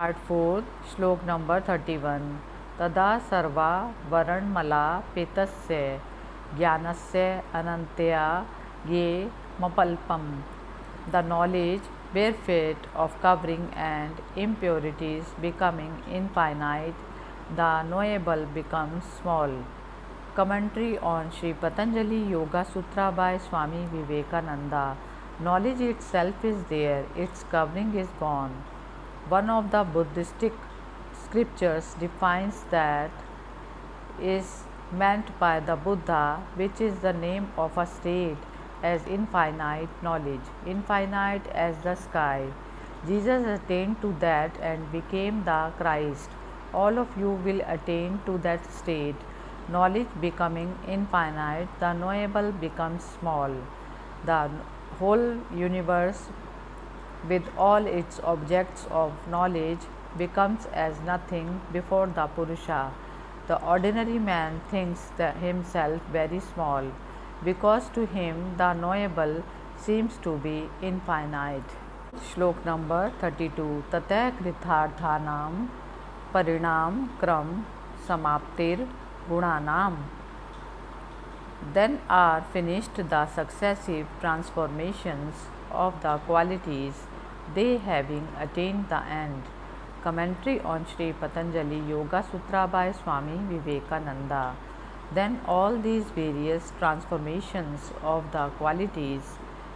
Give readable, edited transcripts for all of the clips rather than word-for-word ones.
Part 4, Shlok number 31. Tada sarva varanmala petasya jnanasya anantya ye mapalpam. The knowledge bereft of covering and impurities becoming infinite, the knowable becomes small. Commentary on Sri Patanjali Yoga Sutra by Swami Vivekananda. Knowledge itself is there, its covering is gone. One of the Buddhistic scriptures defines that is meant by the Buddha, which is the name of a state, as infinite knowledge, infinite as the sky. Jesus attained to that and became the Christ. All of you will attain to that state. Knowledge becoming infinite, the knowable becomes small. The whole universe with all its objects of knowledge becomes as nothing before the Purusha. The ordinary man thinks himself very small, because to him the knowable seems to be infinite. Shlok number 32. Tatya kritharthanam parinam kram samaptir gunanam. Then are finished the successive transformations of the qualities, they having attained the end. Commentary on Sri Patanjali Yoga Sutra by Swami Vivekananda. Then all these various transformations of the qualities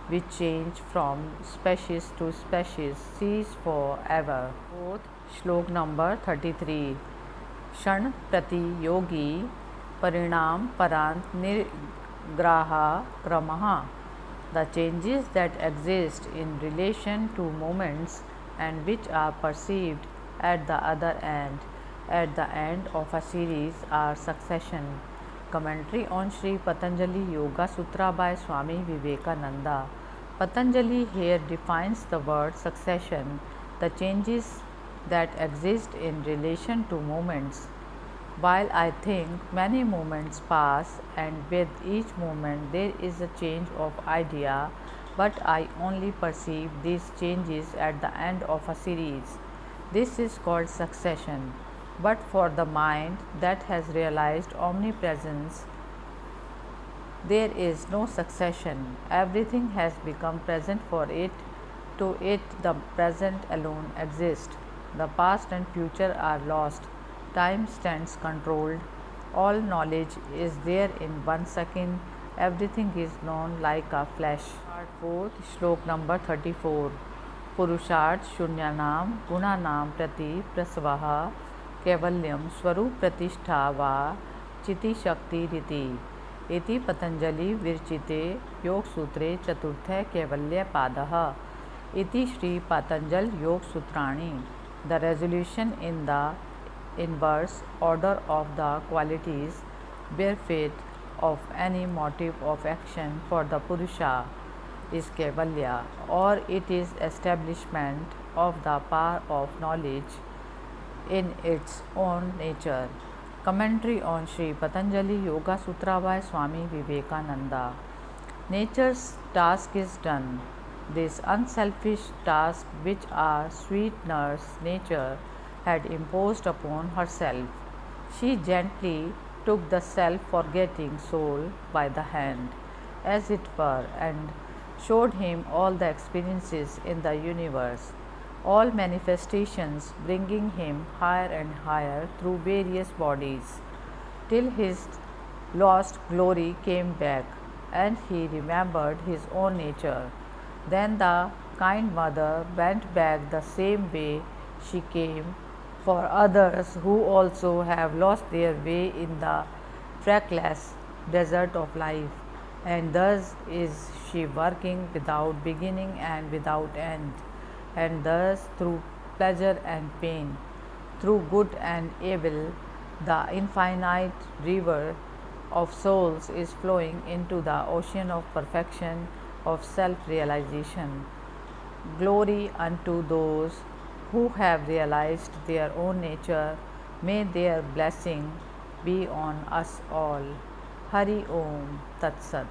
which change from species to species cease forever. Fourth, Shlok number 33. Shan prati yogi parinam parant nirgraha kramaha. The changes that exist in relation to moments and which are perceived at the other end, at the end of a series, are succession. Commentary on Sri Patanjali Yoga Sutra by Swami Vivekananda. Patanjali here defines the word succession, the changes that exist in relation to moments. While I think many moments pass and with each moment there is a change of idea, but I only perceive these changes at the end of a series. This is called succession. But for the mind that has realized omnipresence, there is no succession. Everything has become present for it. To it, the present alone exists. The past and future are lost. Time stands controlled. All knowledge is there in 1 second. Everything is known like a flash. Part 4, Shlok number 34. Purusharth shunyanam gunanam prati prasvaha kevalyam swarup pratishtha va chiti shakti riti. इति पतंजलि विरचिते योग सूत्रे चतुर्थ कैवल्य पादः इति श्री पतंजल योग सूत्राणि. The resolution in the inverse order of the qualities bereft of any motive of action for the Purusha is Kevalya, or it is establishment of the power of knowledge in its own nature. Commentary on Sri Patanjali Yoga Sutra by Swami Vivekananda. Nature's task is done. This unselfish task which our sweet nurse nature had imposed upon herself, she gently took the self-forgetting soul by the hand, as it were, and showed him all the experiences in the universe, all manifestations bringing him higher and higher through various bodies, till his lost glory came back, and he remembered his own nature. Then the kind mother went back the same way she came for others who also have lost their way in the trackless desert of life, and thus is she working without beginning and without end. And thus, through pleasure and pain, through good and evil, the infinite river of souls is flowing into the ocean of perfection of self-realization. Glory unto those who have realized their own nature. May their blessing be on us all. Hari Om Tat Sat.